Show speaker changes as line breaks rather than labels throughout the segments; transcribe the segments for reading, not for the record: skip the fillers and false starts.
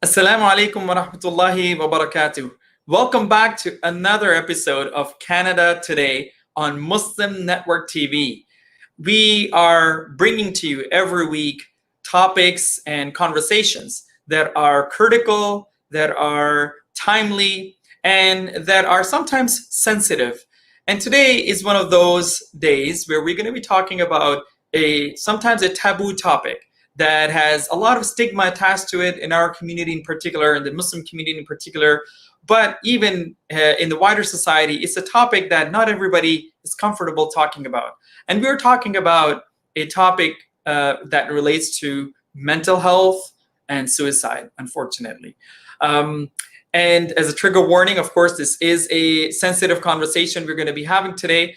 Assalamu alaikum wa rahmatullahi wa barakatuh. Welcome back to another episode of Canada Today on Muslim Network TV. We are bringing to you every week topics and conversations that are critical, that are timely, and that are sometimes sensitive. And today is one of those days where we're going to be talking about sometimes a taboo topic that has a lot of stigma attached to it in our community in particular, in the Muslim community in particular, but even in the wider society. It's a topic that not everybody is comfortable talking about. And we're talking about a topic that relates to mental health and suicide, unfortunately. And as a trigger warning, of course, this is a sensitive conversation we're going to be having today.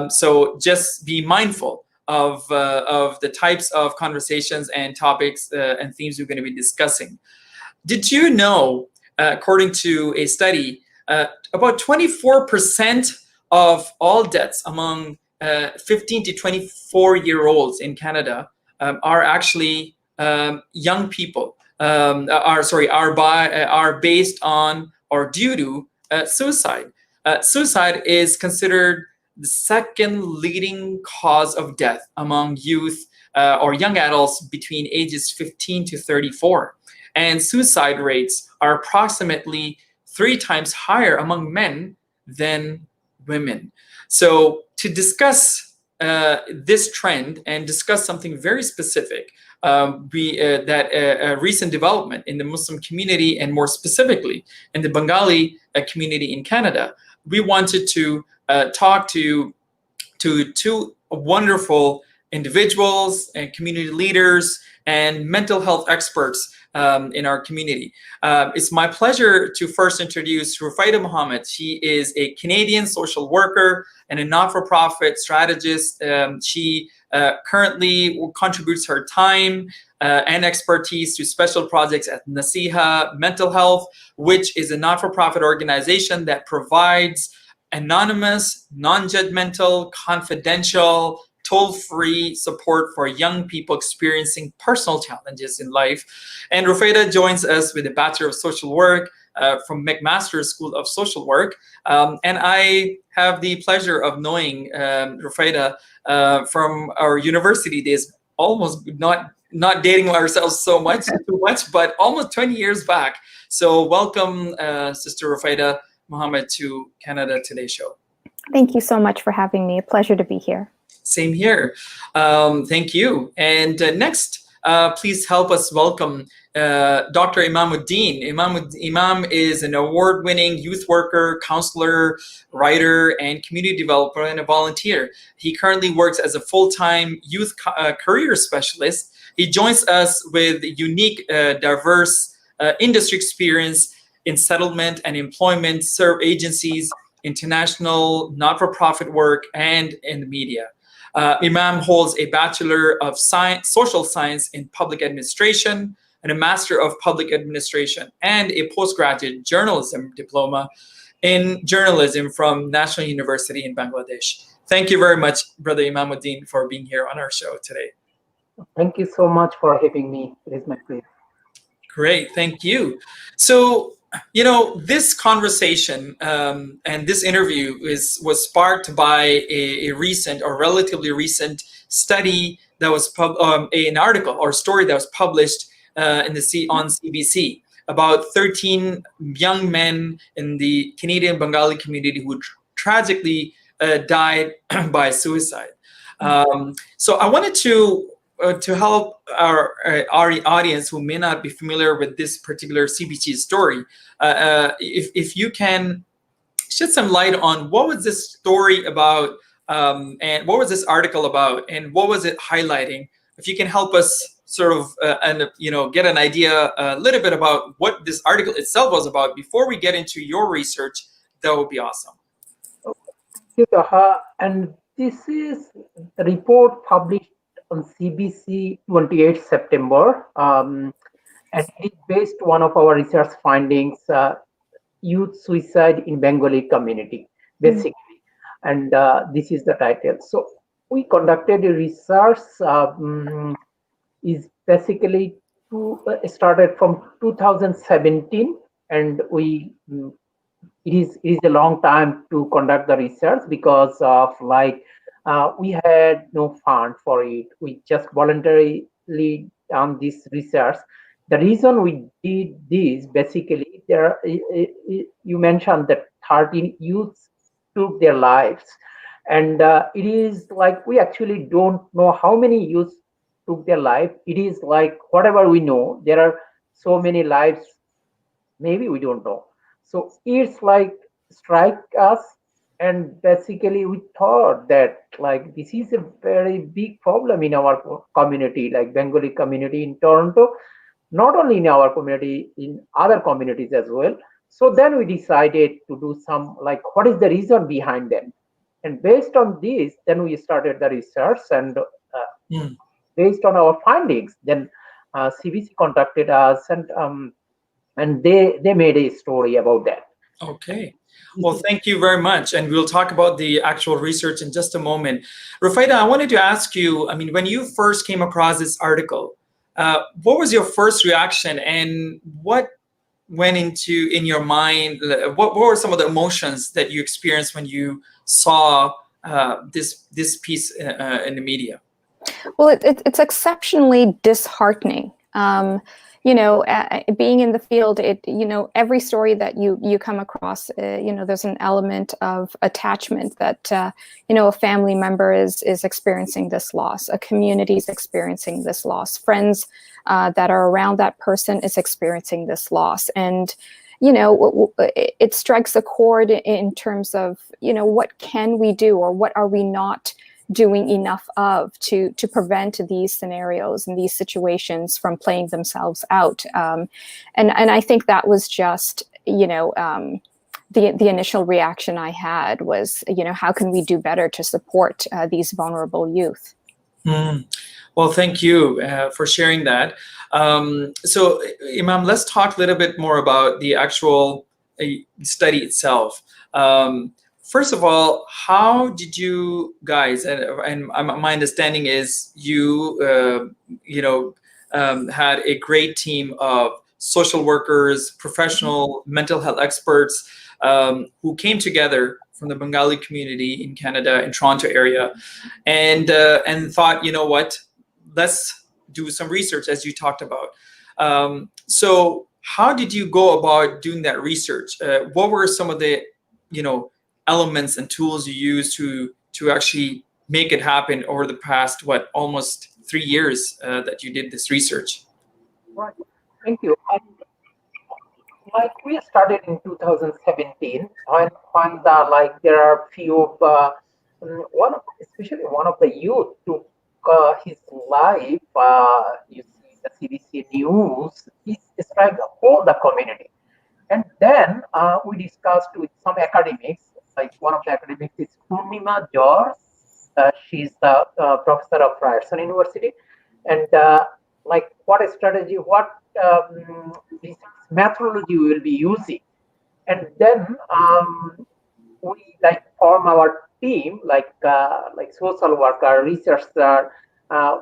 So just be mindful of the types of conversations and topics and themes we're going to be discussing. Did you know, according to a study, about 24% of all deaths among 15 to 24-year-olds in Canada are actually young people, are based on or due to suicide. Suicide is considered the second leading cause of death among youth or young adults between ages 15 to 34. And suicide rates are approximately 3 times higher among men than women. So to discuss this trend and discuss something very specific, a recent development in the Muslim community and more specifically in the Bengali community in Canada, we wanted to talk to two wonderful individuals and community leaders and mental health experts in our community. It's my pleasure to first introduce Rufaida Mohammed. She is a Canadian social worker and a not-for-profit strategist. She currently contributes her time and expertise to special projects at Naseeha Mental Health, which is a not-for-profit organization that provides anonymous, non-judgmental, confidential, toll-free support for young people experiencing personal challenges in life. And Rufaida joins us with a Bachelor of Social Work from McMaster School of Social Work. And I have the pleasure of knowing Rufaida from our university days, almost not dating ourselves too much, but almost 20 years back. So welcome, Sister Rufaida Mohammed, to Canada Today show.
Thank you so much for having me. A pleasure to be here.
Same here. Thank you. And next, please help us welcome Dr. Imam Uddin. Imam is an award-winning youth worker, counselor, writer, and community developer, and a volunteer. He currently works as a full-time youth career specialist. He joins us with unique, diverse industry experience in settlement and employment, serve agencies, international not-for-profit work, and in the media. Imam holds a Bachelor of Social Science in Public Administration and a Master of Public Administration and a postgraduate journalism diploma in journalism from National University in Bangladesh. Thank you very much, Brother Imam Uddin, for being here on our show today.
Thank you so much for having me. It is my pleasure.
Great, thank you. So, you know, this conversation and this interview was sparked by a recent or relatively recent study that was an article or story that was published on CBC about 13 young men in the Canadian Bengali community who tragically died by suicide. So I wanted to help our audience who may not be familiar with this particular CBC story, if you can shed some light on what was this story about, and what was this article about, and what was it highlighting? If you can help us sort of get an idea a little bit about what this article itself was about before we get into your research, that would be awesome.
Thank you, Taha. And this is a report published on CBC 28 September, and it is based one of our research findings, youth suicide in Bengali community, basically. And this is the title. So we conducted a research is basically started from 2017, and it is a long time to conduct the research because of we had no fund for it. We just voluntarily done this research. The reason we did this, basically, you mentioned that 13 youths took their lives, and it is like we actually don't know how many youths took their life. It is like whatever we know, there are so many lives maybe we don't know. So it's like strike us, and basically we thought that like this is a very big problem in our community, like Bengali community in Toronto, not only in our community, in other communities as well. So then we decided to do some like what is the reason behind them, and based on this, then we started the research, and
Mm.
based on our findings, then CBC contacted us, and they made a story about that.
Okay. Well, thank you very much. And we'll talk about the actual research in just a moment. Rufaida, I wanted to ask you, I mean, when you first came across this article, what was your first reaction and what went into in your mind? What were some of the emotions that you experienced when you saw this piece in the media?
Well, it's exceptionally disheartening. Being in the field, every story that you come across, there's an element of attachment that, a family member is experiencing this loss, a community is experiencing this loss, friends that are around that person is experiencing this loss. And, it strikes a chord in terms of, what can we do, or what are we not doing enough of to prevent these scenarios and these situations from playing themselves out. And I think that was just, the initial reaction I had was, how can we do better to support these vulnerable youth?
Mm. Well, thank you for sharing that. So, Imam, let's talk a little bit more about the actual study itself. First of all, how did you guys, and my understanding is you, had a great team of social workers, professional mental health experts who came together from the Bengali community in Canada, in Toronto area, and thought, you know what, let's do some research, as you talked about. So how did you go about doing that research? What were some of the, elements and tools you used to actually make it happen over the past, almost 3 years that you did this research?
Right. Thank you. Like we started in 2017, when there are few of especially one of the youth took his life. You see the CBC news. He struck all the community, and then we discussed with some academics. Like one of the academics is Purnima George. She's the professor of Ryerson University, and like what strategy, what this methodology we will be using, and then we like form our team, like social worker, researcher.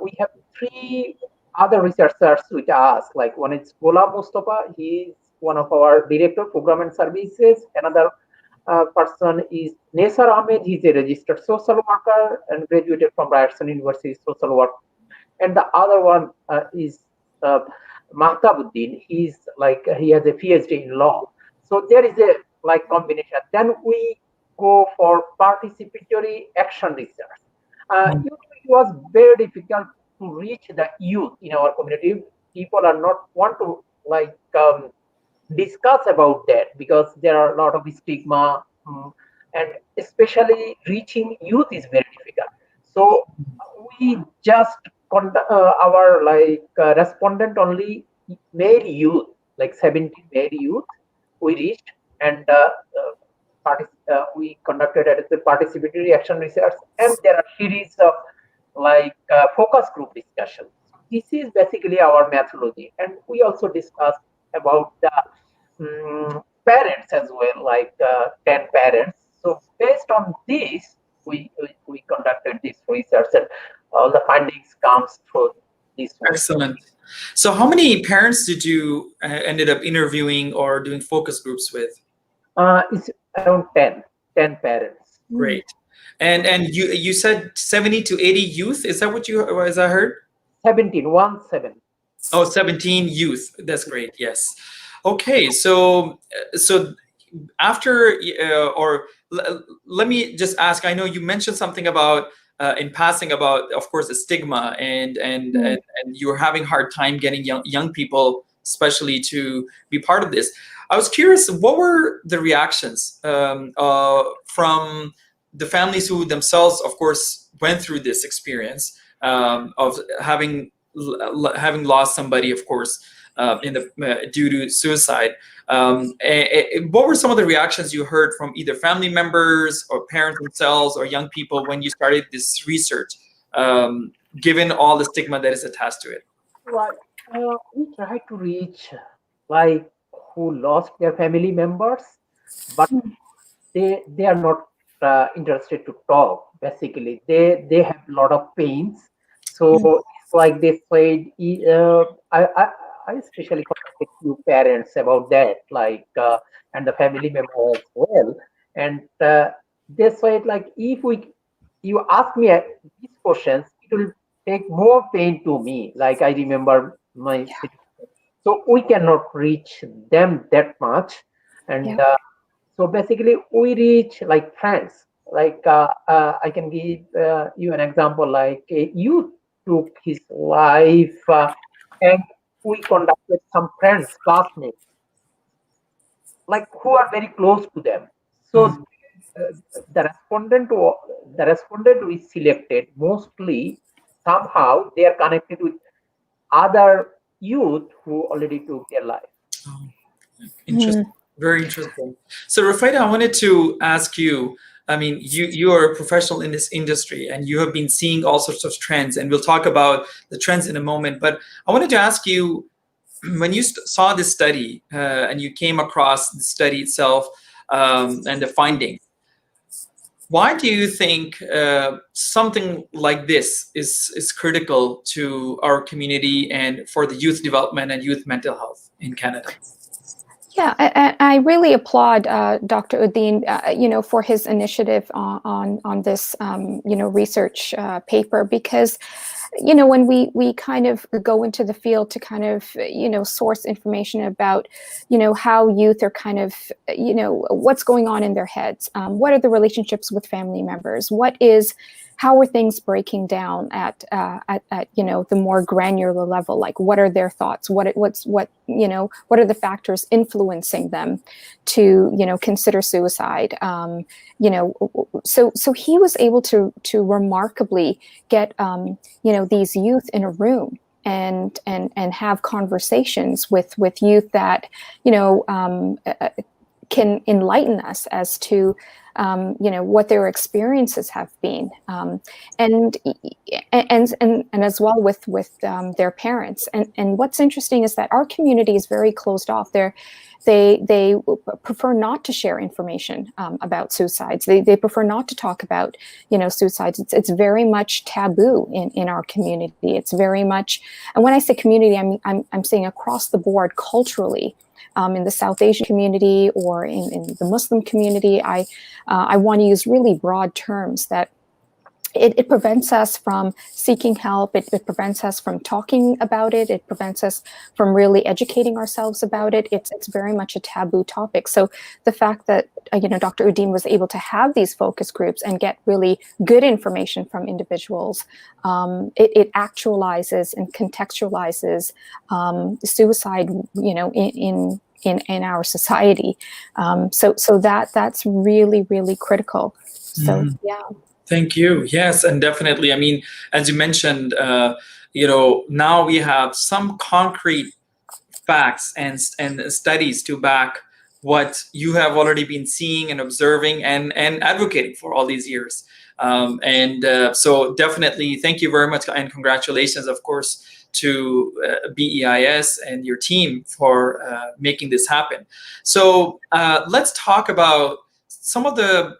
We have three other researchers with us. Like one is Ghulam Mustafa. He is one of our director program and services. Another person is Nesar Ahmed. He's a registered social worker and graduated from Ryerson University social work. And the other one is Mahtab Uddin. He has a PhD in law. So there is a like combination. Then we go for participatory action research. It was very difficult to reach the youth in our community. People are not want to discuss about that because there are a lot of stigma, and especially reaching youth is very difficult. So we just our respondent only male youth, like 17 male youth we reached, and we conducted a participatory action research, and there are series of focus group discussions. This is basically our methodology, and we also discussed about the parents as well, 10 parents. So based on this, we conducted this research, and all the findings comes through this way.
Excellent. So how many parents did you ended up interviewing or doing focus groups with?
It's around 10 parents.
Great. And you said 70 to 80 youth. Is that what you, as I heard?
17, 17.
Oh, 17 youth. That's great. Yes. Okay. So after let me just ask. I know you mentioned something about in passing about, of course, the stigma and you're having a hard time getting young people, especially, to be part of this. I was curious, what were the reactions from the families who themselves, of course, went through this experience of having lost somebody, of course, due to suicide. What were some of the reactions you heard from either family members or parents themselves or young people when you started this research, given all the stigma that is attached to it?
Like, we try to reach like who lost their family members, but they are not interested to talk. Basically, they have a lot of pains. So it's like they said, I especially contacted few parents about that, like and the family members as well, and they said like if you ask me these questions, it will take more pain to me. Like I remember my situation, so we cannot reach them that much, and so basically we reach like friends. Like I can give you an example. Like you took his life, and we conducted some friends, classmates, like who are very close to them. So the respondent we selected mostly somehow they are connected with other youth who already took their life.
Oh, interesting. Very interesting. So Rufaida, I wanted to ask you, I mean, you are a professional in this industry and you have been seeing all sorts of trends, and we'll talk about the trends in a moment. But I wanted to ask you, when you saw this study and you came across the study itself and the findings, why do you think something like this is critical to our community and for the youth development and youth mental health in Canada?
Yeah, I really applaud Dr. Uddin, for his initiative on this, research paper, because, when we kind of go into the field to kind of, source information about, how youth are kind of, what's going on in their heads, what are the relationships with family members, how are things breaking down at the more granular level? Like, what are their thoughts? What are the factors influencing them to consider suicide? So he was able to remarkably get these youth in a room and have conversations with youth that can enlighten us as to what their experiences have been, and as well with their parents. And what's interesting is that our community is very closed off. They prefer not to share information about suicides. They prefer not to talk about suicides. It's very much taboo in our community. It's very much, and when I say community, I'm saying across the board culturally. In the South Asian community or in the Muslim community, I want to use really broad terms that it prevents us from seeking help. It prevents us from talking about it. It prevents us from really educating ourselves about it. It's very much a taboo topic. So the fact that Dr. Uddin was able to have these focus groups and get really good information from individuals, it actualizes and contextualizes suicide, in our society. So that's really, really critical. So yeah.
Thank you. Yes, and definitely. I mean, as you mentioned, now we have some concrete facts and studies to back what you have already been seeing and observing and advocating for all these years. So definitely, thank you very much, and congratulations, of course, to BIES and your team for making this happen. So let's talk about some of the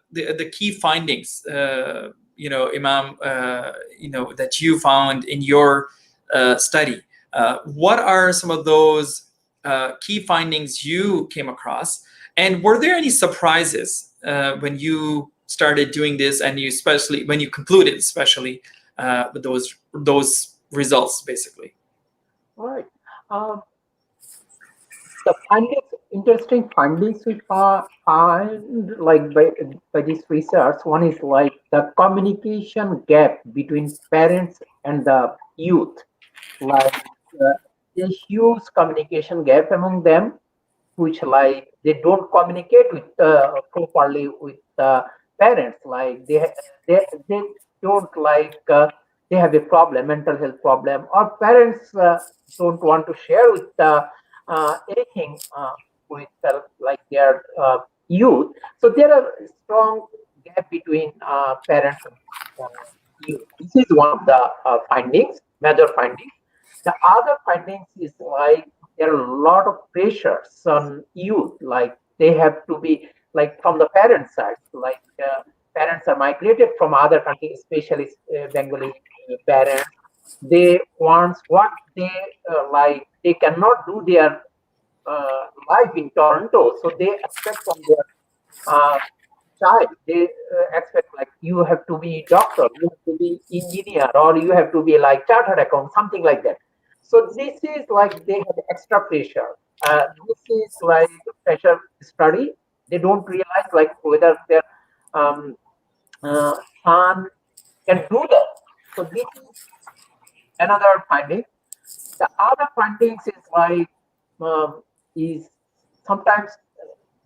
key findings, Imam, that you found in your study. What are some of those key findings you came across? And were there any surprises when you started doing this, and you especially when you concluded, especially with those results, basically?
Right. The findings, interesting findings we find like by this research. One is like the communication gap between parents and the youth. Like a huge communication gap among them, which like they don't communicate with properly with parents. Like they don't like they have a problem, mental health problem, or parents don't want to share with anything with like their youth. So there are strong gap between parents and youth. This is one of the findings, major findings. The other findings is like there are a lot of pressures on youth, like they have to be like from the parent side, like parents are migrated from other countries, especially Bengali parents. They want what they like, they cannot do their life in Toronto, so they expect from their uh, child, they expect like you have to be doctor, you have to be engineer, or you have to be like chartered account, something like that. So this is like they have extra pressure. This is like pressure study. They don't realize like whether their um, uh, son can do that. So this is another finding. The other findings is like is sometimes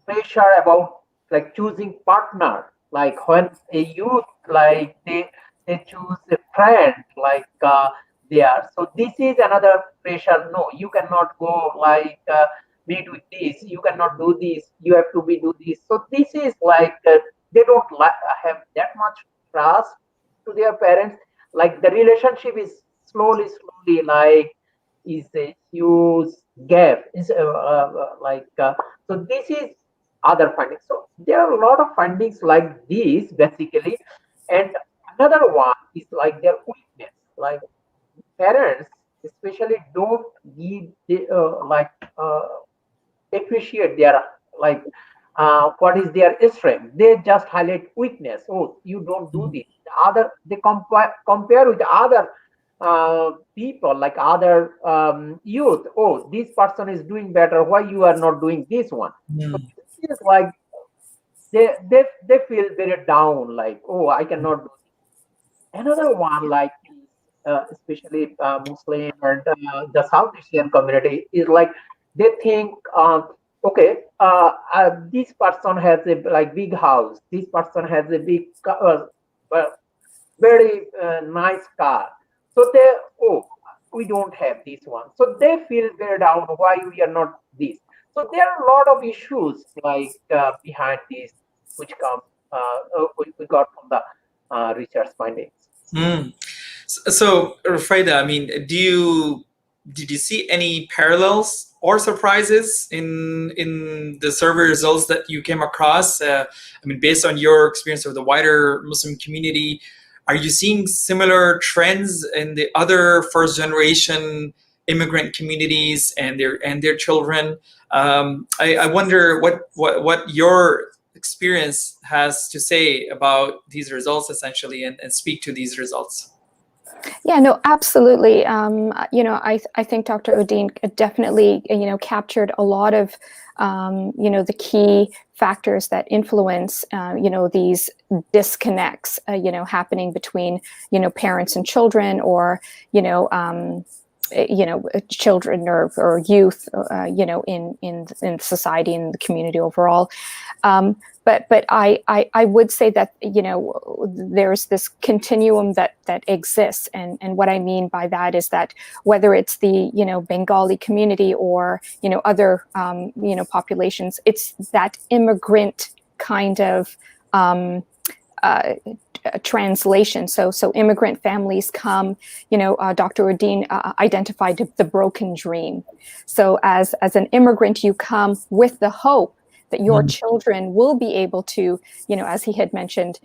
pressure about like choosing partner, like when a youth like they choose a friend like they are, so this is another pressure. No, you cannot go like meet with this, you cannot do this, you have to be do this. So this is like they don't have that much trust to their parents. Like the relationship is slowly like is a huge gap is like so this is other findings. So there are a lot of findings like these basically. And another one is like their weakness. Like parents especially don't give the, like appreciate their like what is their strength. They just highlight weakness. Oh, you don't do this. The other they compare with other people, like other youth. Oh, this person is doing better. Why you are not doing this one? So
Mm.
this is like they feel very down. Like, oh, I cannot do. Another one, like especially Muslim and the South Asian community, is like they think, okay, this person has a like big house, this person has a big, uh, very nice car. So they, oh, we don't have this one. So they feel very down. Why we are not this? So there are a lot of issues like behind this, which come we got from the research findings.
Mm. So, Rufaida, I mean, did you see any parallels or surprises in the survey results that you came across? I mean, based on your experience of the wider Muslim community, are you seeing similar trends in the other first generation immigrant communities and their children? I wonder what your experience has to say about these results, essentially, and speak to these results.
Yeah, no, absolutely. I think Dr. Uddin definitely, captured a lot of, the key factors that influence, these disconnects, happening between, parents and children, or, children or youth, in society and the community overall. But I would say that, there's this continuum that exists. And what I mean by that is that whether it's the, Bengali community or, other, populations, it's that immigrant kind of translation. So immigrant families come, Dr. Uddin identified the broken dream. So as an immigrant, you come with the hope that your children will be able to, as he had mentioned,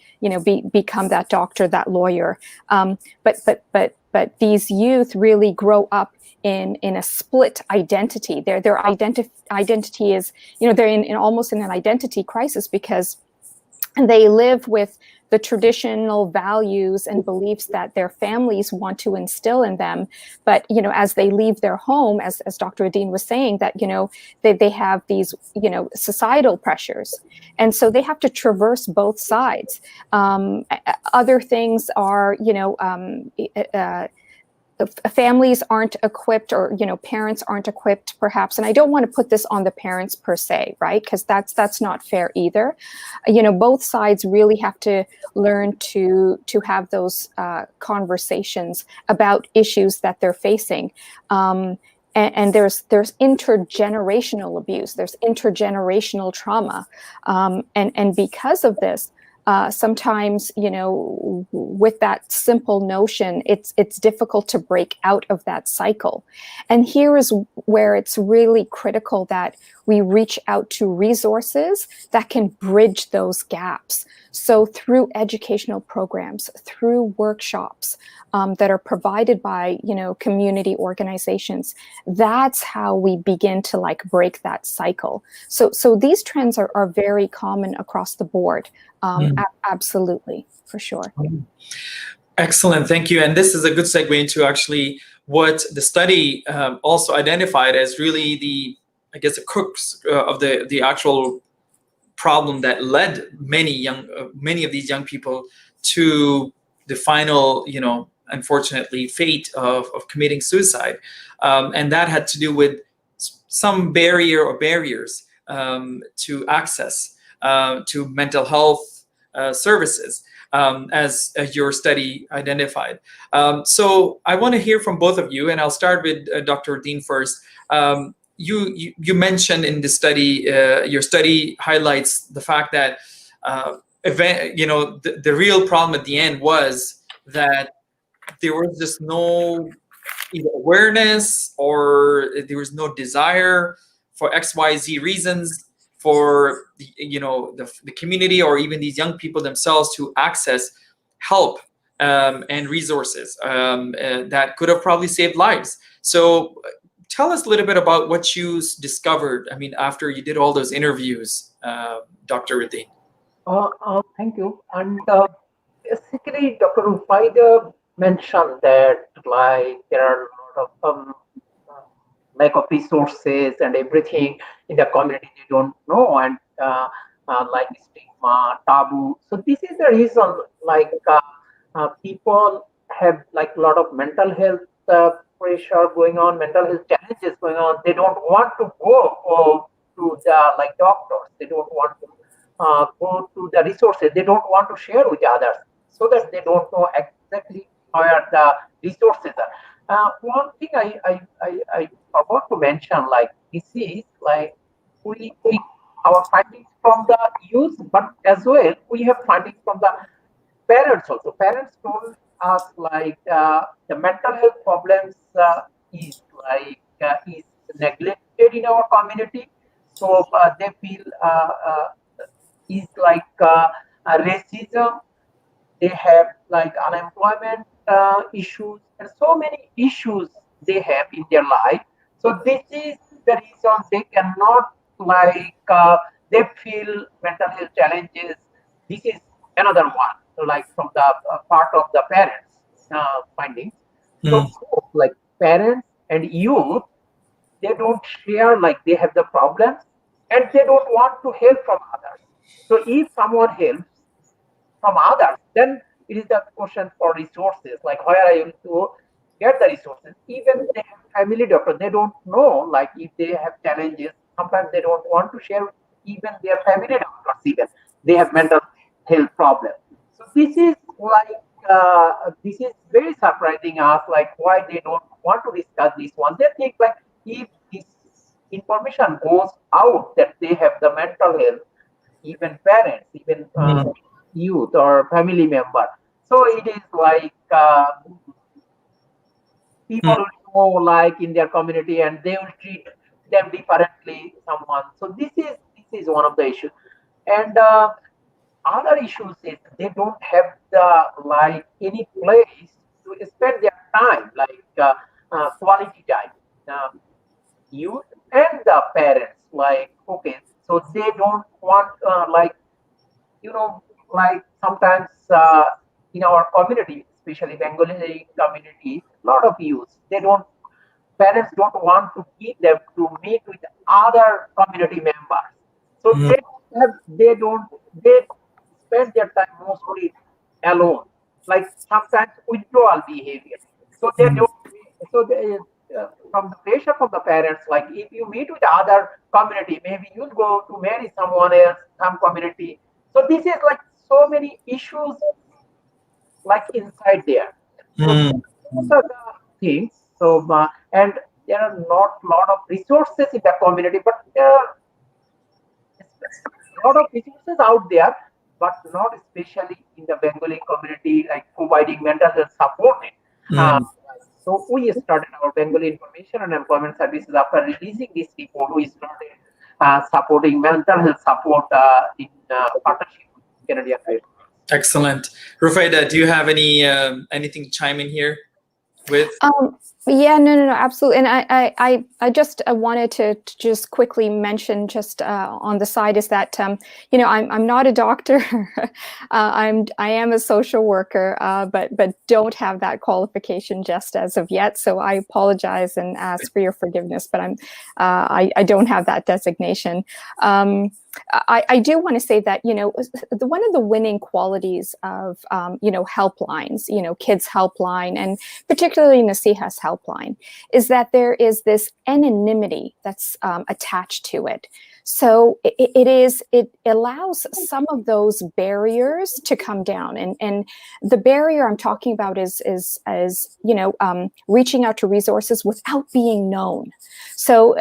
become that doctor, that lawyer. But but these youth really grow up in a split identity. Their identity is, they're in almost in an identity crisis, because they live with the traditional values and beliefs that their families want to instill in them. But, as they leave their home, as Dr. Uddin was saying, that, they have these, societal pressures. And so they have to traverse both sides. Other things are, families aren't equipped, or parents aren't equipped perhaps, and I don't want to put this on the parents per se, right, because that's not fair either. Both sides really have to learn to have those conversations about issues that they're facing. And there's intergenerational abuse, there's intergenerational trauma, and because of this, sometimes, with that simple notion, it's difficult to break out of that cycle. And here is where it's really critical that we reach out to resources that can bridge those gaps. So through educational programs, through workshops that are provided by, community organizations, that's how we begin to break that cycle. So these trends are very common across the board. Absolutely, for sure.
Excellent, thank you. And this is a good segue into actually what the study also identified as really the crux of the actual problem that led many of these young people to the final, unfortunately, fate of committing suicide, and that had to do with some barriers to access to mental health services, as your study identified. So I want to hear from both of you, and I'll start with Dr. Uddin first. You mentioned in the study, your study highlights the fact that the real problem at the end was that there was just no either awareness, or there was no desire for XYZ reasons for the community, or even these young people themselves, to access help and resources that could have probably saved lives. So tell us a little bit about what you discovered, after you did all those interviews, Dr. Uddin.
Thank you. And basically, Dr. Rufaida mentioned that there are a lot of lack of resources and everything in the community they don't know, and like stigma, taboo. So this is the reason people have a lot of mental health pressure going on, mental health challenges going on. They don't want to go to the doctors. They don't want to go to the resources. They don't want to share with others, so that they don't know exactly where the resources are. One thing I forgot to mention, this is we our findings from the youth, but as well we have findings from the parents also. Parents told us the mental health problems is neglected in our community. So they feel is racism. They have unemployment issues, and so many issues they have in their life. So this is the reason they cannot they feel mental health challenges. This is another one, from the part of the parents findings. So parents and youth, they don't share, they have the problems, and they don't want to help from others. So if someone helps from others, then it is the question for resources, where are you to get the resources. Even they have family doctor, they don't know, if they have challenges, sometimes they don't want to share with even their family doctors. Even they have mental health problems. So this is this is very surprising us, why they don't want to discuss this one. They think if this information goes out that they have the mental health, even parents, even youth or family member. So it is people will know in their community, and they will treat them differently, someone. So this is one of the issues. And other issues is they don't have the any place to spend their time, like quality time. Youth and the parents, like, okay, so they don't want, like sometimes in our community, especially Bengali community, a lot of youth, parents don't want to keep them to meet with other community members. So
Mm,
they spend their time mostly alone, like sometimes withdrawal behavior. So they
mm,
don't. So from the pressure from the parents, like if you meet with other community, maybe you'll go to marry someone else, some community. So this is like so many issues like inside there. So
mm,
those are the things. So and there are not lot of resources in the community, but there are a lot of resources out there, but not especially in the Bengali community, like providing mental health support. Uh,
mm.
so we started our Bengali Information and Employment Services after releasing this report. We started supporting mental health support in partnership with Canadian Red Cross.
Excellent. Rufaida, do you have anything to chime in here with?
Yeah, no, absolutely. And I just wanted to just quickly mention, just on the side, is that I'm not a doctor. I am a social worker, but don't have that qualification just as of yet. So I apologize and ask for your forgiveness. But I don't have that designation. I do want to say that, one of the winning qualities of, helplines, kids helpline, and particularly Naseeha's helpline, is that there is this anonymity that's attached to it. So it allows some of those barriers to come down, and the barrier I'm talking about is reaching out to resources without being known. So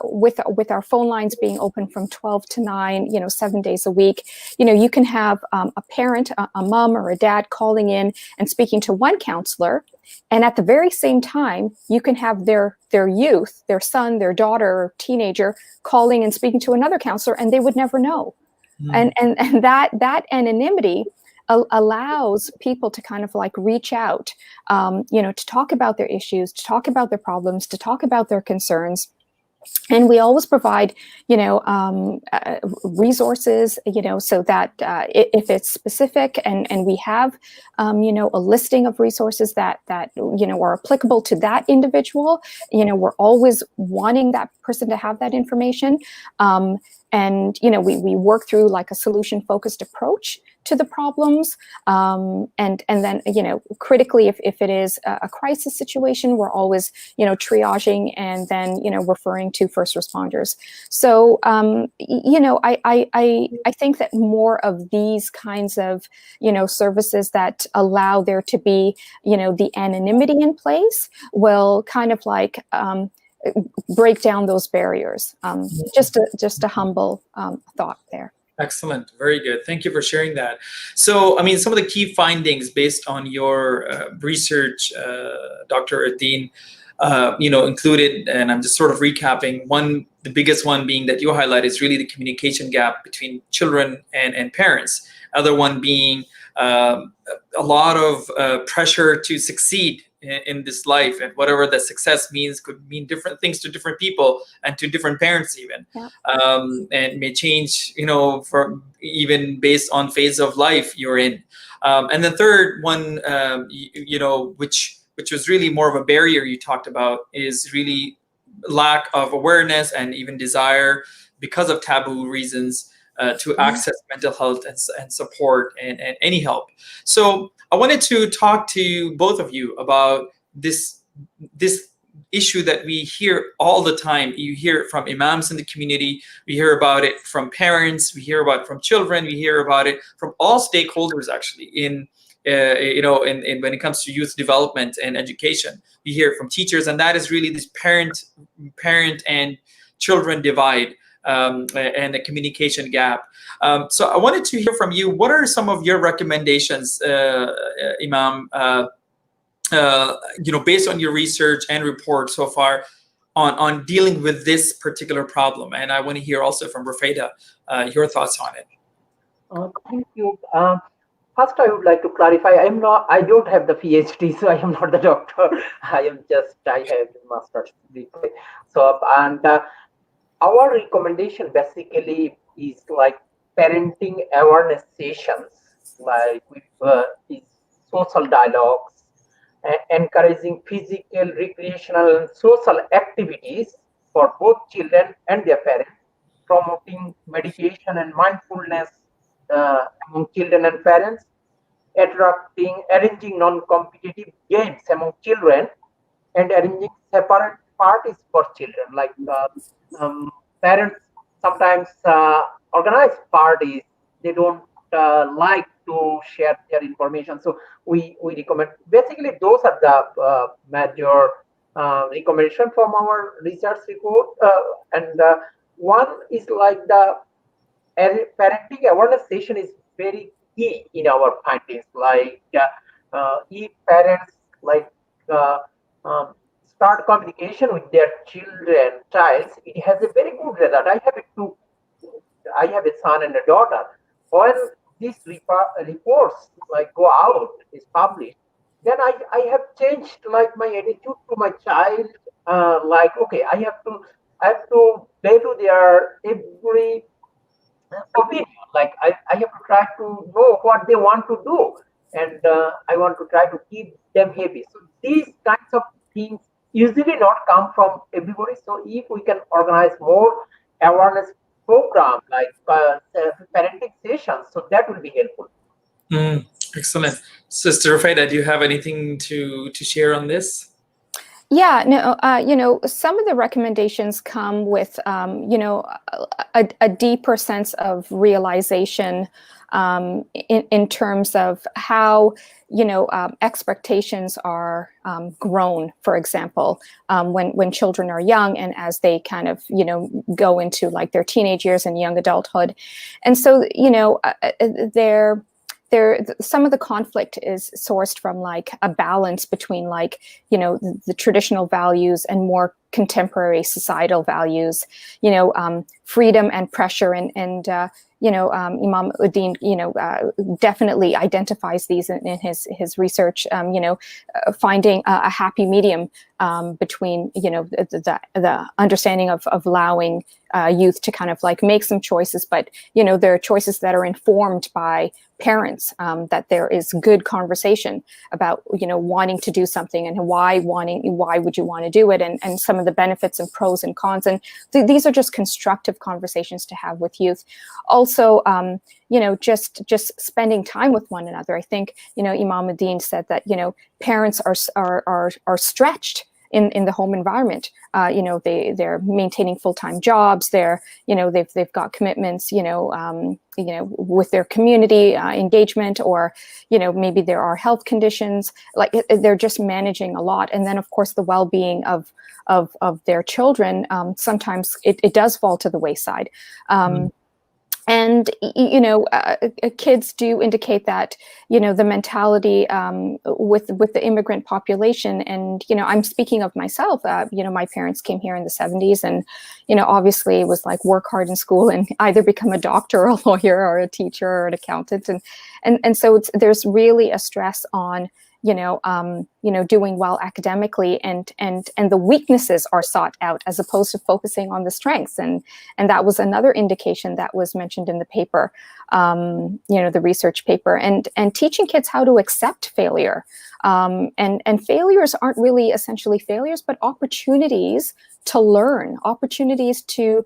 with our phone lines being open from 12 to 9, 7 days a week, you can have a parent, a mom or a dad calling in and speaking to one counselor, and at the very same time, you can have their youth, their son, their daughter, or teenager calling and speaking to another counselor, and they would never know.
Mm.
And that anonymity allows people to kind of like reach out, to talk about their issues, to talk about their problems, to talk about their concerns. And we always provide, resources, so that if it's specific, and we have, a listing of resources that are applicable to that individual, we're always wanting that person to have that information. And we work through like a solution-focused approach to the problems, and then critically, if it is a crisis situation, we're always triaging and then referring to first responders. So I think that more of these kinds of services that allow there to be the anonymity in place will kind of like break down those barriers. Just a humble thought there.
Excellent. Very good. Thank you for sharing that. So, some of the key findings based on your research, Dr. Uddin, included, and I'm just sort of recapping, the biggest one being that you highlight is really the communication gap between children and parents. Other one being a lot of pressure to succeed in this life, and whatever that success means could mean different things to different people and to different parents even.
Yeah.
And may change for even based on phase of life you're in. And the third one, which was really more of a barrier you talked about, is really lack of awareness and even desire because of taboo reasons to access mental health and support and any help. So I wanted to talk to both of you about this issue that we hear all the time. You hear it from imams in the community, we hear about it from parents, we hear about it from children, we hear about it from all stakeholders actually in when it comes to youth development and education. We hear it from teachers, and that is really this parent and children divide. And the communication gap. So I wanted to hear from you. What are some of your recommendations, Imam, based on your research and report so far on dealing with this particular problem? And I want to hear also from Rufaida your thoughts on it.
Thank you. First, I would like to clarify, I don't have the PhD, so I am not the doctor. I have the master's degree. So, and our recommendation basically is like parenting awareness sessions, like with is social dialogues, encouraging physical, recreational, and social activities for both children and their parents, promoting meditation and mindfulness among children and parents, arranging non-competitive games among children, and arranging separate parties for children. Like parents sometimes organize parties. They don't like to share their information, so we recommend. Basically, those are the major recommendation from our research report. And one is like the parenting awareness session is very key in our findings. Like if parents like uh, um, start communication with their child, it has a very good result. I have a son and a daughter. When these reports like go out, is published, then I have changed like my attitude to my child. Like okay, I have to play to their every opinion. Like I have to try to know what they want to do, and I want to try to keep them happy. So these kinds of things usually not come from everybody. So if we can organize more awareness program like parenting sessions, so that will be helpful.
Excellent. Sister Rufaida, do you have anything to share on this?
Yeah, no, some of the recommendations come with, a deeper sense of realization in terms of how, expectations are grown, for example, when children are young and as they kind of, go into like their teenage years and young adulthood. And so, some of the conflict is sourced from like a balance between like, the traditional values and more contemporary societal values, freedom and pressure. And Imam Uddin, definitely identifies these in his research, finding a happy medium between, the understanding of allowing youth to kind of like make some choices, but, there are choices that are informed by parents, that there is good conversation about, wanting to do something and why would you want to do it, and some of the benefits and pros and cons. And these are just constructive conversations to have with youth. Also, just spending time with one another. I think, Imam Uddin said that, parents are stretched in the home environment. They're maintaining full-time jobs. They've got commitments, with their community engagement, or, maybe there are health conditions. Like they're just managing a lot. And then of course the well-being of their children, sometimes it does fall to the wayside. And, kids do indicate that, the mentality with the immigrant population. And, I'm speaking of myself, my parents came here in the 70s, and, obviously it was like work hard in school and either become a doctor or a lawyer or a teacher or an accountant. And so there's really a stress on, doing well academically, and the weaknesses are sought out as opposed to focusing on the strengths. And that was another indication that was mentioned in the paper, the research paper, and teaching kids how to accept failure. And failures aren't really essentially failures, but opportunities to learn, opportunities to,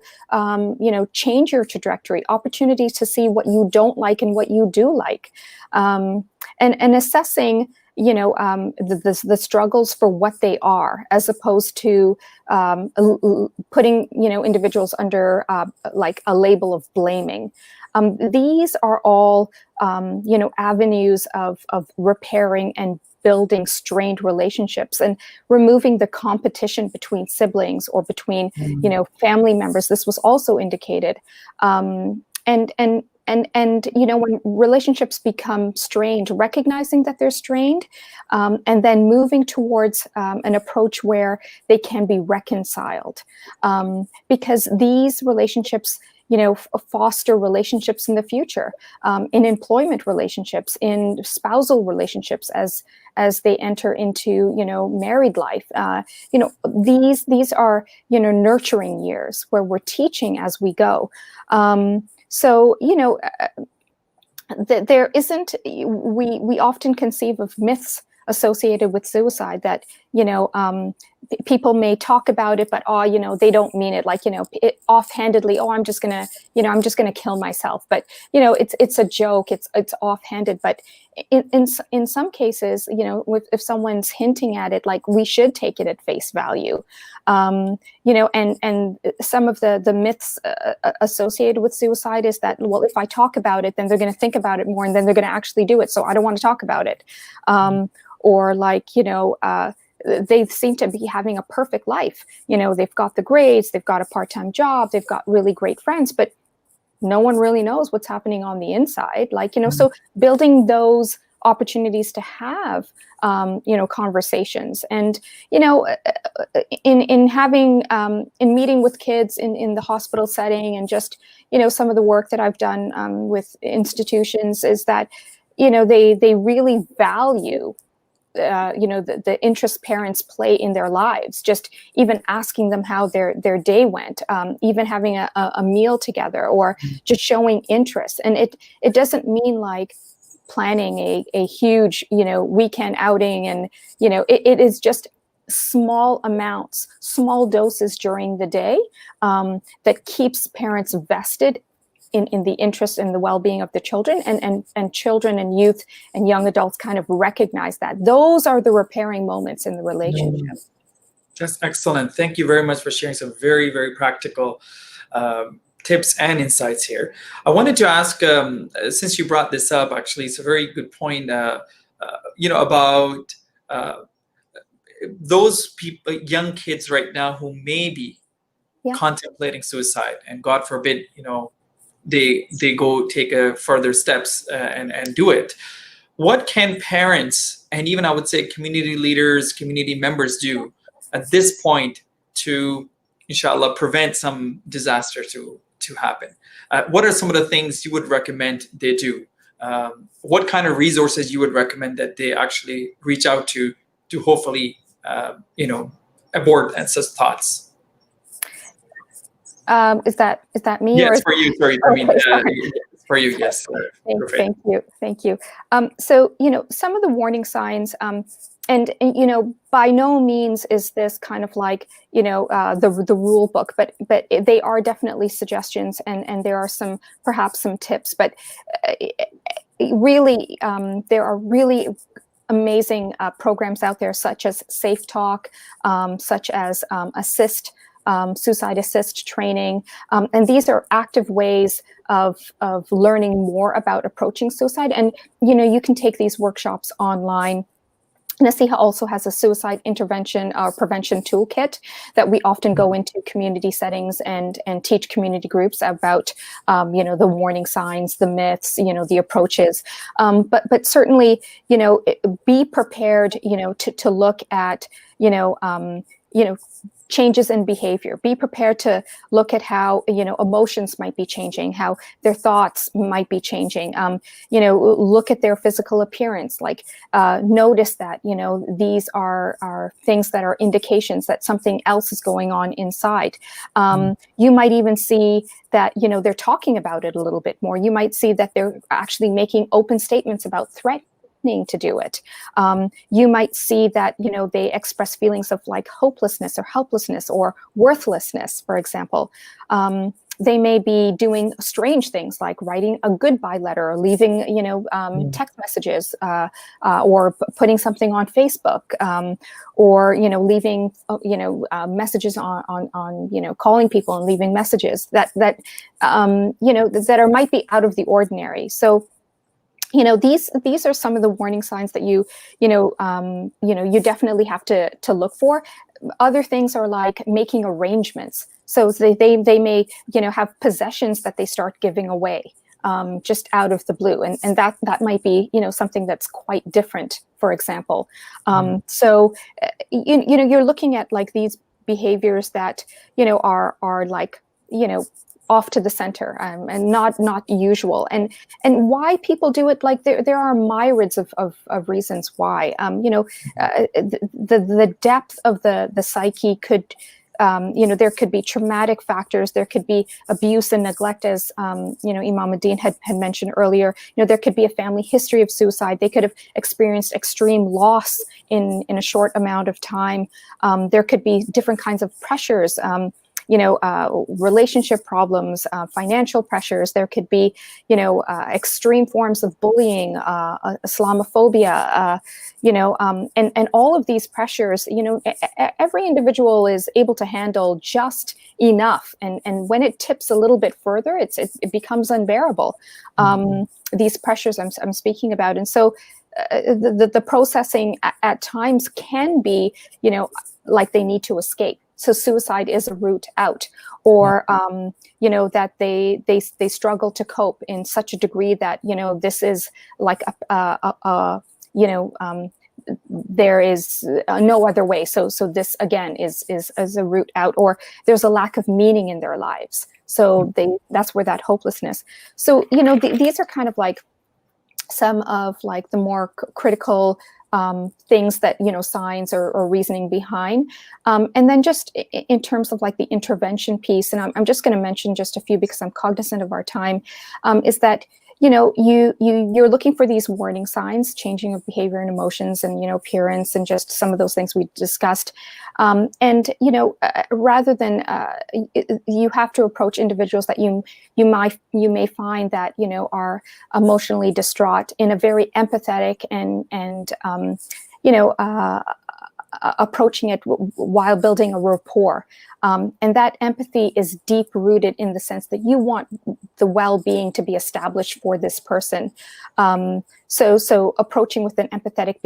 change your trajectory, opportunities to see what you don't like and what you do like, and assessing, the struggles for what they are, as opposed to putting, individuals under like a label of blaming. These are all, avenues of repairing and building strained relationships, and removing the competition between siblings or between, family members. This was also indicated. And when relationships become strained, recognizing that they're strained, and then moving towards an approach where they can be reconciled, because these relationships, foster relationships in the future, in employment relationships, in spousal relationships as they enter into, married life. These are, nurturing years where we're teaching as we go. There isn't, we often conceive of myths associated with suicide that, people may talk about it, but, they don't mean it, like, offhandedly, I'm just gonna kill myself. But, it's a joke, it's offhanded. But in some cases, if someone's hinting at it, like, we should take it at face value. And some of the myths associated with suicide is that, well, if I talk about it, then they're going to think about it more, and then they're going to actually do it. So I don't want to talk about it. Or like, they seem to be having a perfect life. They've got the grades, they've got a part-time job, they've got really great friends, but no one really knows what's happening on the inside. Like, so building those opportunities to have, conversations, and, in having, in meeting with kids in the hospital setting, and just, some of the work that I've done with institutions is that, they really value the interest parents play in their lives, just even asking them how their day went, even having a meal together, or just showing interest. And it doesn't mean like planning a huge, weekend outing, and, it is just small amounts, small doses during the day that keeps parents vested in the interest and the well-being of the children, and children and youth and young adults kind of recognize that. Those are the repairing moments in the relationship.
That's excellent. Thank you very much for sharing some very, very practical tips and insights here. I wanted to ask, since you brought this up, actually, it's a very good point, about those people, young kids right now who may be contemplating suicide, and God forbid, they go take further steps and do it. What can parents, and even I would say community leaders, community members, do at this point to, inshallah, prevent some disaster to happen? What are some of the things you would recommend they do? What kind of resources you would recommend that they actually reach out to hopefully, abort such thoughts?
Is that me?
Yes,
or
for you. Sorry,
okay,
I mean, for you. Yes.
Thank you. So, some of the warning signs, and by no means is this kind of like, the rule book, but they are definitely suggestions, and there are perhaps some tips, but really, there are really amazing programs out there, such as Safe Talk, such as Suicide Assist training. And these are active ways of learning more about approaching suicide. And, you can take these workshops online. Naseeha also has a suicide intervention prevention toolkit that we often go into community settings and teach community groups about, the warning signs, the myths, the approaches. But certainly, be prepared, to look at, changes in behavior. Be prepared to look at how, emotions might be changing, how their thoughts might be changing. Look at their physical appearance. Like, notice that, these are things that are indications that something else is going on inside. You might even see that, they're talking about it a little bit more. You might see that they're actually making open statements about threat to do it. You might see that, they express feelings of like hopelessness or helplessness or worthlessness, for example. They may be doing strange things like writing a goodbye letter, or leaving, text messages, or putting something on Facebook, or, leaving, messages on calling people and leaving messages that might be out of the ordinary. So, these are some of the warning signs that you definitely have to look for. Other things are like making arrangements. So they may, have possessions that they start giving away just out of the blue. And that might be, something that's quite different, for example. So, you're looking at like these behaviors that, are like, off to the center, and not usual. And why people do it, like there are myriads of reasons why. The depth of the psyche could, there could be traumatic factors, there could be abuse and neglect, as Imam Uddin had mentioned earlier. There could be a family history of suicide. They could have experienced extreme loss in a short amount of time. There could be different kinds of pressures, relationship problems, financial pressures. There could be, extreme forms of bullying, Islamophobia, and all of these pressures, every individual is able to handle just enough. And when it tips a little bit further, it becomes unbearable. These pressures I'm speaking about. And so the processing at times can be, like they need to escape. So suicide is a route out, or that they struggle to cope in such a degree that this is like there is no other way. So this again is a route out, or there's a lack of meaning in their lives. So that's where that hopelessness. So these are kind of like some of like the more critical things that, signs or reasoning behind. And then just in terms of like the intervention piece, and I'm just going to mention just a few because I'm cognizant of our time, is that, you're looking for these warning signs, changing of behavior and emotions, and, appearance, and just some of those things we discussed. Rather than, you have to approach individuals that you may find that, are emotionally distraught in a very empathetic and approaching it while building a rapport. And that empathy is deep rooted in the sense that you want the well-being to be established for this person. So approaching with an empathetic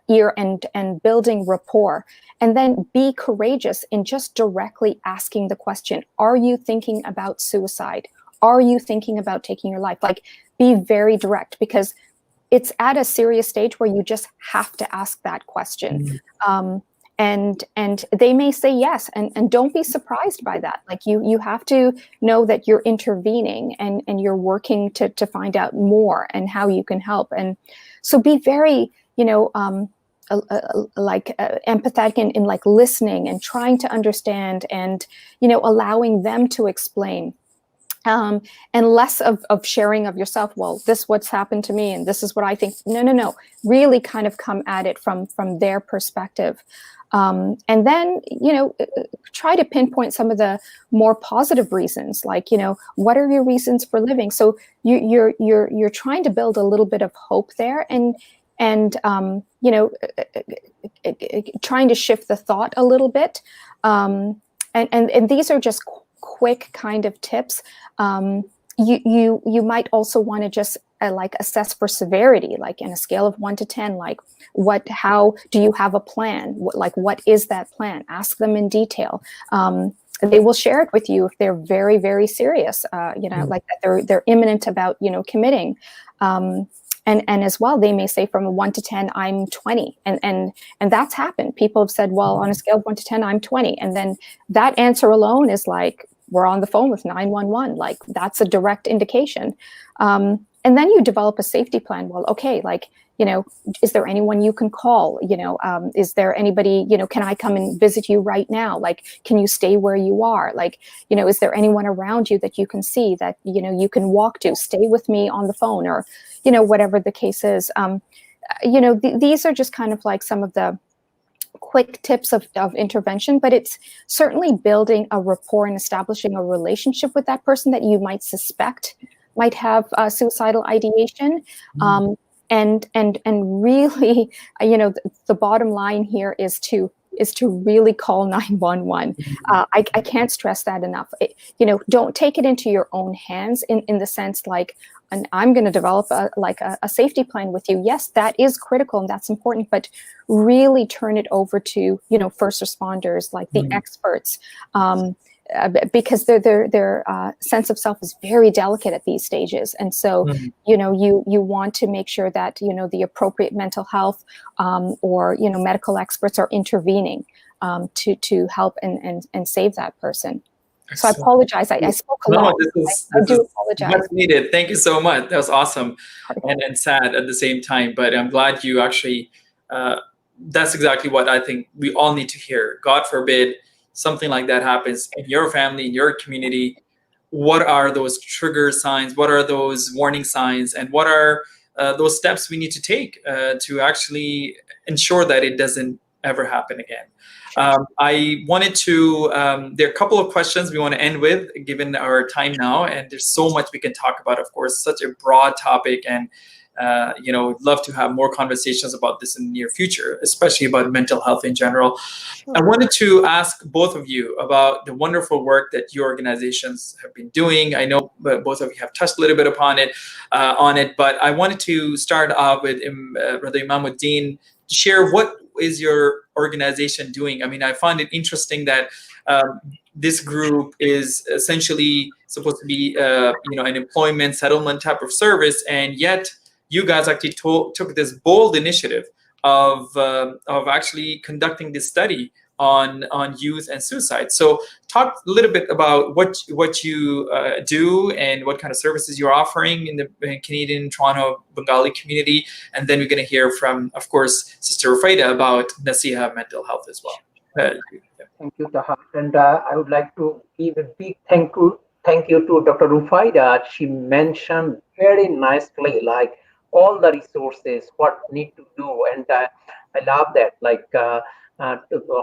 ear and building rapport, and then be courageous in just directly asking the question, are you thinking about suicide? Are you thinking about taking your life? Like, be very direct, because it's at a serious stage where you just have to ask that question. And they may say yes, and don't be surprised by that. Like you have to know that you're intervening and you're working to find out more and how you can help. And so be very, empathetic in like listening and trying to understand, and, allowing them to explain. And less of sharing of yourself. Well, this what's happened to me, and this is what I think. No. Really kind of come at it from their perspective. And then, try to pinpoint some of the more positive reasons, like, what are your reasons for living? So you're trying to build a little bit of hope there, and trying to shift the thought a little bit. And these are just quick kind of tips. You might also want to just assess for severity, like in a scale of 1 to 10, like how do you have a plan? What is that plan? Ask them in detail. They will share it with you if they're very, very serious, like that they're imminent about, committing. And as well, they may say from a 1 to 10, I'm 20. And that's happened. People have said, well, on a scale of 1 to 10, I'm 20. And then that answer alone is like, we're on the phone with 911. Like, that's a direct indication. And then you develop a safety plan. Well, okay, is there anyone you can call? Is there anybody, can I come and visit you right now? Like, can you stay where you are? Like, is there anyone around you that you can see, that, you can walk to? Stay with me on the phone, or, whatever the case is. These are just kind of like some of the quick tips of intervention, but it's certainly building a rapport and establishing a relationship with that person that you might suspect might have suicidal ideation. And really, the bottom line here is to really call 911. I can't stress that enough. Don't take it into your own hands in the sense like, and I'm going to develop a safety plan with you. Yes, that is critical and that's important, but really turn it over to, first responders, like the experts, because their sense of self is very delicate at these stages. And so, you want to make sure that, the appropriate mental health or, medical experts are intervening to help and save that person. So I apologize. I spoke a lot.
This
I do
is
apologize.
much needed. Thank you so much. That was awesome and sad at the same time. But I'm glad you actually, that's exactly what I think we all need to hear. God forbid something like that happens in your family, in your community. What are those trigger signs? What are those warning signs? And what are those steps we need to take to actually ensure that it doesn't ever happen again? I wanted to, there are a couple of questions we want to end with, given our time now, and there's so much we can talk about, of course, such a broad topic, and would love to have more conversations about this in the near future, especially about mental health in general.
Sure.
I wanted to ask both of you about the wonderful work that your organizations have been doing. I know both of you have touched a little bit upon it, but I wanted to start off with Brother Imam Uddin to share what is your organization doing. I mean, I find it interesting that this group is essentially supposed to be, an employment settlement type of service, and yet you guys actually took this bold initiative of actually conducting this study on youth and suicide. So, talk a little bit about what you do and what kind of services you're offering in the Canadian Toronto Bengali community, and then we're going to hear from, of course, Sister Rufaida about Naseeha Mental Health as well.
Thank you, Taha. And I would like to give a big thank you to Dr. Rufaida. She mentioned very nicely, like all the resources, what need to do, and I love that. Like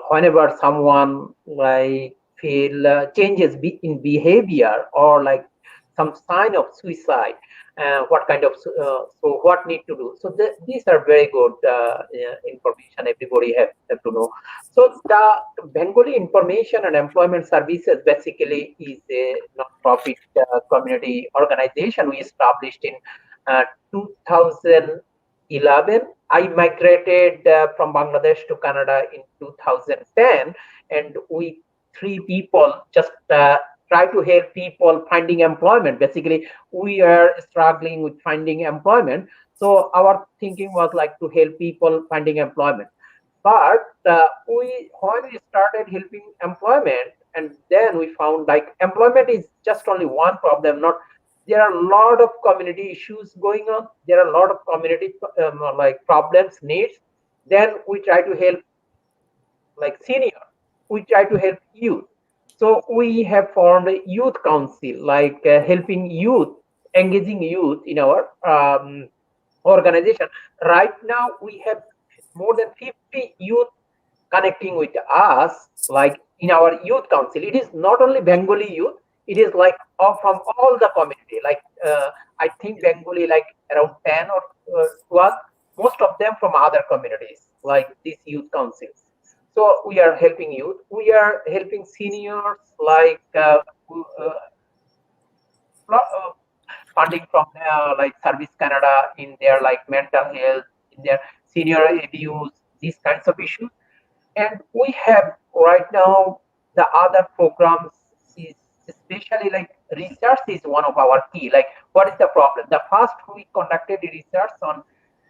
whenever someone like feel changes in behavior or like some sign of suicide, what kind of so what need to do. So these are very good information everybody have to know. So the Bengali Information and Employment Services basically is a non-profit community organization we established in 2011. I migrated from Bangladesh to Canada in 2010, and we three people just try to help people finding employment. Basically, we are struggling with finding employment. So our thinking was like to help people finding employment. But when we started helping employment, and then we found like employment is just only one problem. Not there are a lot of community issues going on. There are a lot of community like problems, needs. Then we try to help like senior. We try to help youth. So we have formed a youth council, like helping youth, engaging youth in our organization. Right now, we have more than 50 youth connecting with us, like in our youth council. It is not only Bengali youth; it is like from all the community. Like I think Bengali, like around 10 or 12, most of them from other communities, like these youth councils. So we are helping youth. We are helping seniors, like funding from like Service Canada in their like mental health, in their senior abuse, these kinds of issues. And we have right now the other programs is especially like research is one of our key. Like what is the problem? The first we conducted the research on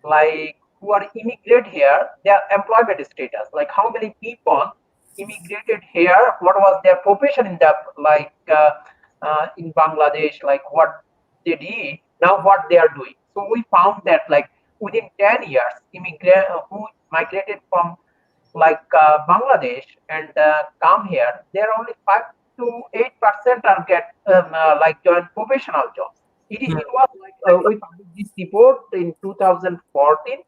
like who are immigrant here, their employment status, like how many people immigrated here, what was their profession in the like in Bangladesh, like what they did, now what they are doing. So we found that like within 10 years, immigrant who migrated from like Bangladesh and come here, there are only 5 to 8% are get like join professional jobs. It was like we published this report in 2014.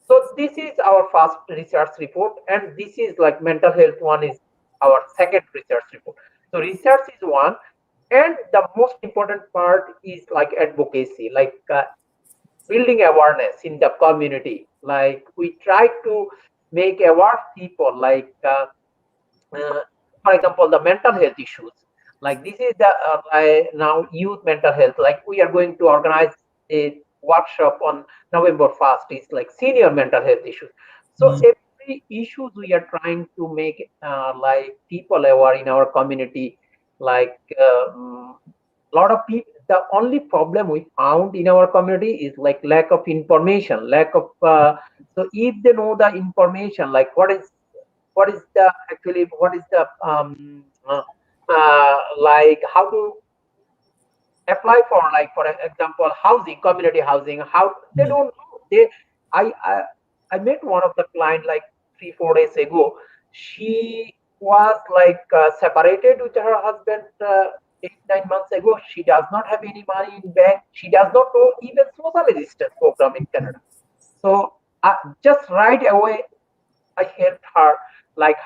So this is our first research report, and this is like mental health one is our second research report. So research is one, and the most important part is like advocacy, like building awareness in the community. Like we try to make aware people, like for example, the mental health issues. Like this is the now youth mental health. Like we are going to organize a workshop on November 1st. It's like senior mental health issues. So every issues we are trying to make like people aware in our community. Like lot of people, the only problem we found in our community is like lack of information, lack of so if they know the information, like what is the actually what is the like how to apply for, like for example, housing, community housing. How they don't know. I met one of the client like 3 4 days ago. She was like separated with her husband 8 9 months ago. She does not have any money in bank. She does not know even social assistance program in Canada. So just right away I helped her like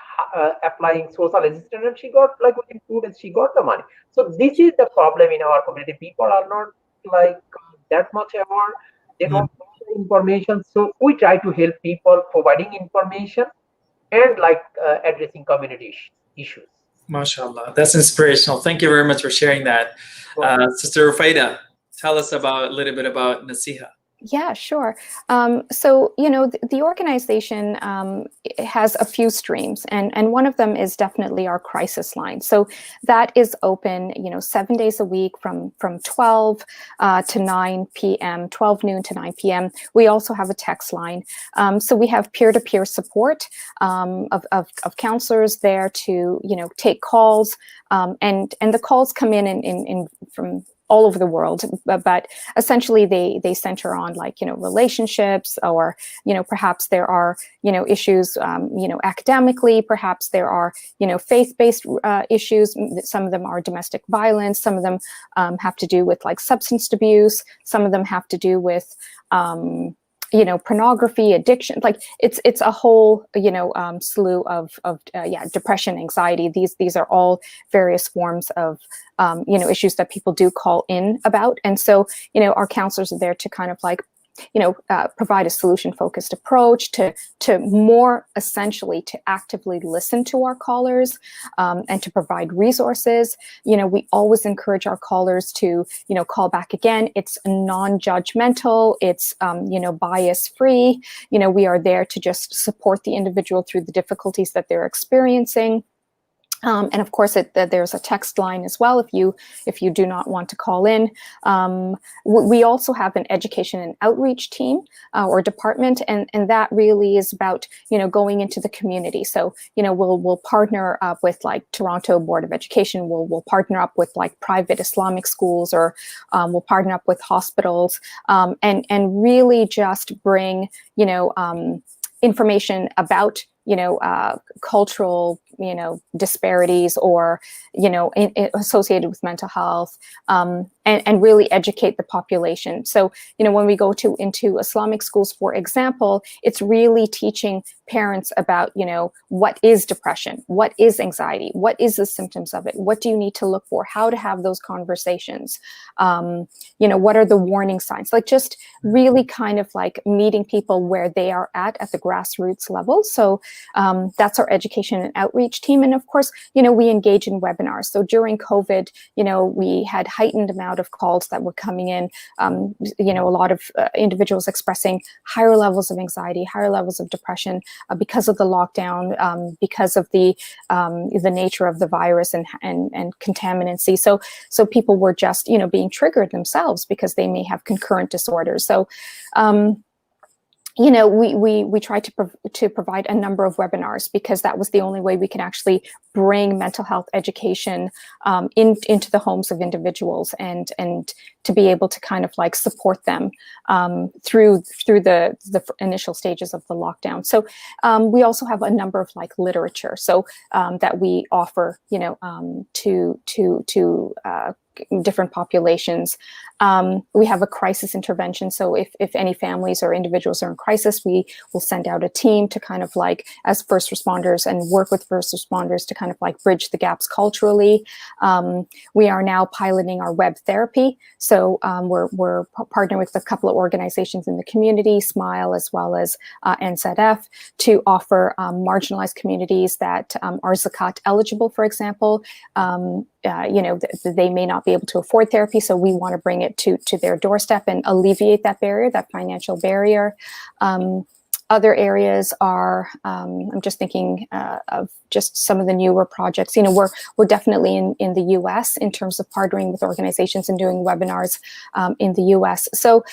applying social assistance, and she got like within 2 days she got the money. So this is the problem in our community. People are not like that much aware. They don't know the information. So we try to help people providing information and like addressing community issues.
MashaAllah. That's inspirational. Thank you very much for sharing that. Sister Rufaida, tell us about a little bit about Naseeha.
Yeah, sure. So, the organization has a few streams, and one of them is definitely our crisis line. So that is open, 7 days a week from 12 to 9 p.m., 12 noon to 9 p.m. We also have a text line. So we have peer-to-peer support of counselors there to, take calls, and the calls come in from all over the world, but essentially they center on like, relationships, or, perhaps there are, issues, academically, perhaps there are, faith-based issues. Some of them are domestic violence. Some of them have to do with like substance abuse. Some of them have to do with, pornography, addiction. Like it's a whole, slew of depression, anxiety. These are all various forms of, issues that people do call in about. And so, our counselors are there to kind of like, provide a solution-focused approach to more essentially to actively listen to our callers, and to provide resources. We always encourage our callers to, call back again. It's non-judgmental. It's, bias-free. We are there to just support the individual through the difficulties that they're experiencing. And of course, there's a text line as well if you do not want to call in. We also have an education and outreach team or department, and that really is about going into the community. So we'll partner up with like Toronto Board of Education. We'll partner up with like private Islamic schools, or we'll partner up with hospitals, and really just bring information about cultural, disparities, or, associated with mental health, and really educate the population. So, when we go into Islamic schools, for example, it's really teaching parents about, what is depression, what is anxiety, what is the symptoms of it, what do you need to look for, how to have those conversations, what are the warning signs, like just really kind of like meeting people where they are at the grassroots level. So that's our education and outreach team. And of course, we engage in webinars. So during COVID, we had heightened amount of calls that were coming in, a lot of individuals expressing higher levels of anxiety, higher levels of depression because of the lockdown, because of the nature of the virus and contaminancy. So people were just, being triggered themselves because they may have concurrent disorders. So, we tried to provide a number of webinars because that was the only way we could actually bring mental health education into the homes of individuals, and to be able to kind of like support them through the initial stages of the lockdown. So we also have a number of like literature, so that we offer, to different populations. We have a crisis intervention. So if any families or individuals are in crisis, we will send out a team to kind of like, as first responders, and work with first responders to kind of like bridge the gaps culturally. We are now piloting our web therapy. So we're partnering with a couple of organizations in the community, SMILE as well as NZF, to offer marginalized communities that are Zakat eligible, for example. They may not be able to afford therapy, so we want to bring it to their doorstep and alleviate that barrier, that financial barrier. Other areas are, I'm just thinking of just some of the newer projects. We're definitely in the US in terms of partnering with organizations and doing webinars in the US. So,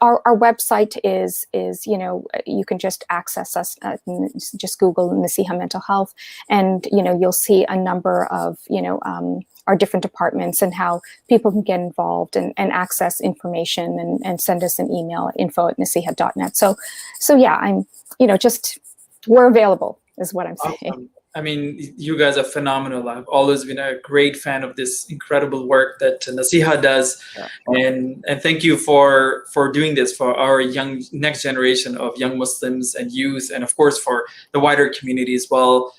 our website is, you can just access us, just Google Naseeha Mental Health, and, you'll see a number of, our different departments and how people can get involved and access information and send us an email at info@naseeha.net. So yeah, I'm, we're available is what I'm saying.
Awesome. I mean, you guys are phenomenal. I've always been a great fan of this incredible work that Naseeha does. Yeah. And thank you for doing this for our young next generation of young Muslims and youth, and of course for the wider community as well,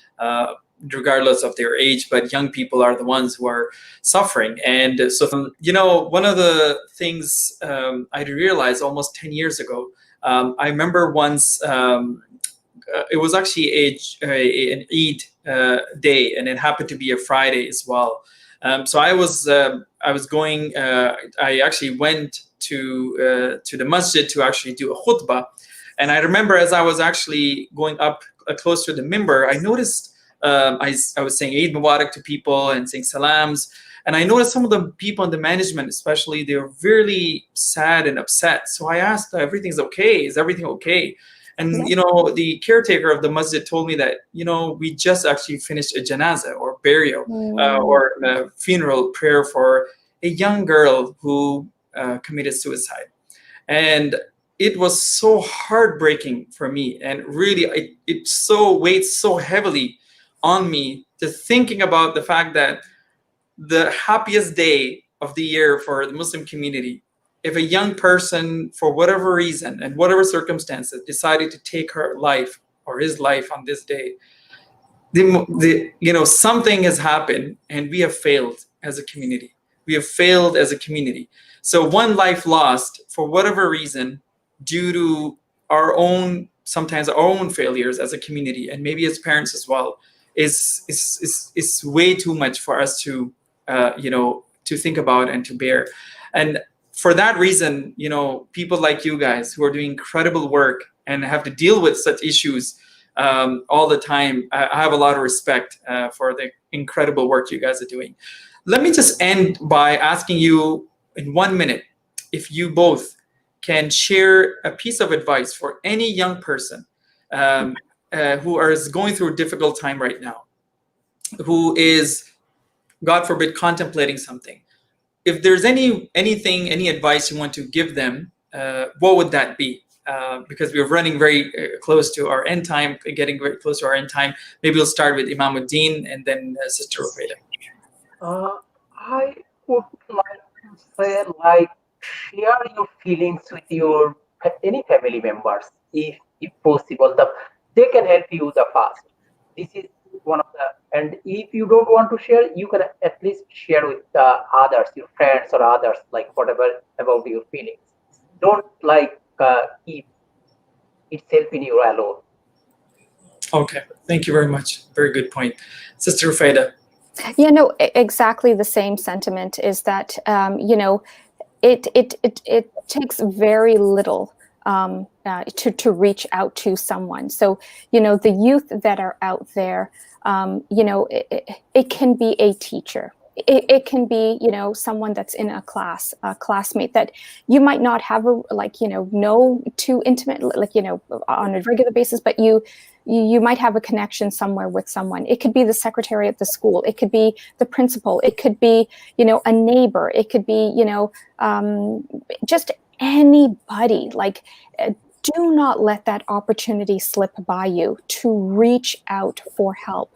regardless of their age. But young people are the ones who are suffering. And so, one of the things I realized almost 10 years ago, I remember once, it was actually an Eid day, and it happened to be a Friday as well. So I was going. I actually went to the masjid to actually do a khutbah, and I remember as I was actually going up close to the minbar, I noticed I was saying Eid Mubarak to people and saying salams, and I noticed some of the people in the management, especially, they were really sad and upset. So I asked, "Everything's okay? Is everything okay?" And the caretaker of the masjid told me that we just actually finished a janazah or burial or a funeral prayer for a young girl who committed suicide, and it was so heartbreaking for me, and really it so weighs so heavily on me to thinking about the fact that the happiest day of the year for the Muslim community, if a young person, for whatever reason and whatever circumstances, decided to take her life or his life on this day, something has happened, and we have failed as a community. We have failed as a community. So one life lost for whatever reason, due to sometimes our own failures as a community, and maybe as parents as well, is way too much for us to think about and to bear. And for that reason, people like you guys who are doing incredible work and have to deal with such issues all the time, I have a lot of respect for the incredible work you guys are doing. Let me just end by asking you in 1 minute, if you both can share a piece of advice for any young person who is going through a difficult time right now, who is, God forbid, contemplating something. If there's any advice you want to give them, what would that be? Because we're running very close to our end time, getting very close to our end time. Maybe we'll start with Imam Uddin and then Sister Rufaida.
I would like to say, share your feelings with your any family members, if possible. They can help you the fast. This is one of the, and if you don't want to share, you can at least share with others, your friends or others, whatever about your feelings. Don't keep itself in you alone.
Okay, thank you very much. Very good point. Sister Rufaida.
Yeah, no, exactly the same sentiment is that, it takes very little to reach out to someone. So, the youth that are out there, it can be a teacher. It can be, someone that's in a class, a classmate that you might not have know too intimate, on a regular basis, but you might have a connection somewhere with someone. It could be the secretary at the school. It could be the principal. It could be, a neighbor. It could be, just anybody. Do not let that opportunity slip by you to reach out for help.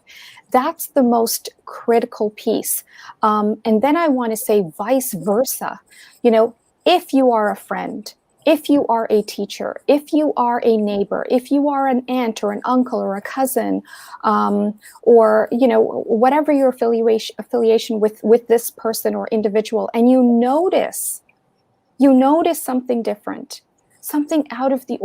That's the most critical piece. And then I want to say vice versa. If you are a friend, if you are a teacher, if you are a neighbor, if you are an aunt or an uncle or a cousin, or whatever your affiliation with this person or individual, and you notice something different, something out of the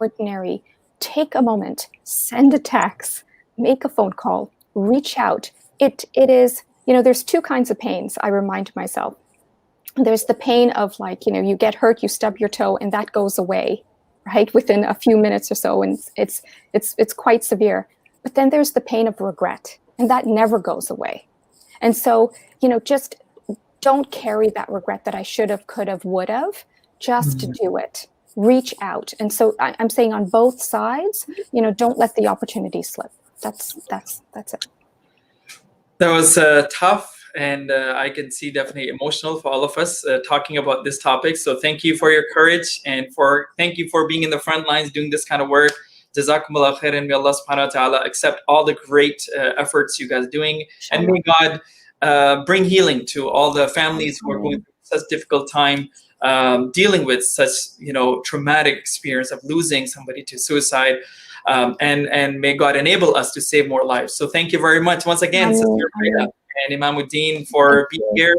ordinary, take a moment, send a text, make a phone call, reach out. It is, there's two kinds of pains, I remind myself. There's the pain of you get hurt, you stub your toe, and that goes away. right, within a few minutes or so, and it's quite severe. But then there's the pain of regret, and that never goes away. And so, just don't carry that regret that I should have, could have, would have. Just do it. Reach out. And so I'm saying on both sides, don't let the opportunity slip. That's it.
That was tough, and I can see definitely emotional for all of us talking about this topic. So thank you for your courage, and thank you for being in the front lines doing this kind of work. Jazakumullah khairan. May Allah subhanahu wa ta'ala accept all the great efforts you guys are doing, and may God bring healing to all the families who are going through such difficult time, dealing with such traumatic experience of losing somebody to suicide. And may God enable us to save more lives. So thank you very much once again, Sister Rufaida and Imam Uddin, for being here.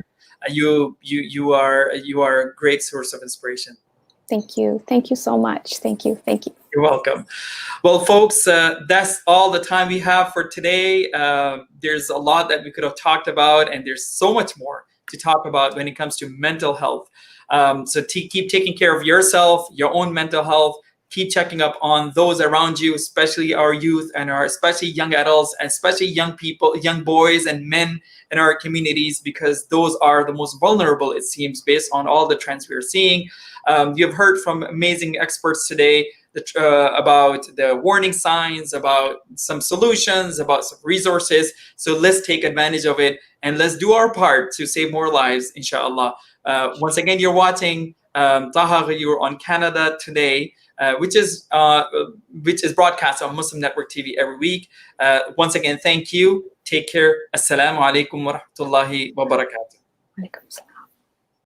You are a great source of inspiration.
Thank you. Thank you so much. Thank you. Thank you.
You're welcome. Well, folks, that's all the time we have for today. There's a lot that we could have talked about, and there's so much more to talk about when it comes to mental health. So keep taking care of yourself, your own mental health. Keep checking up on those around you, especially our youth and especially young adults, and especially young people, young boys and men in our communities, because those are the most vulnerable, it seems, based on all the trends we're seeing. You have heard from amazing experts today about the warning signs, about some solutions, about some resources. So let's take advantage of it, and let's do our part to save more lives, inshallah. Once again, you're watching Taha, you're on Canada Today, which is broadcast on Muslim Network TV every week. Once again, thank you. Take care. Assalamu alaikum wa rahmatullahi wa barakatuh.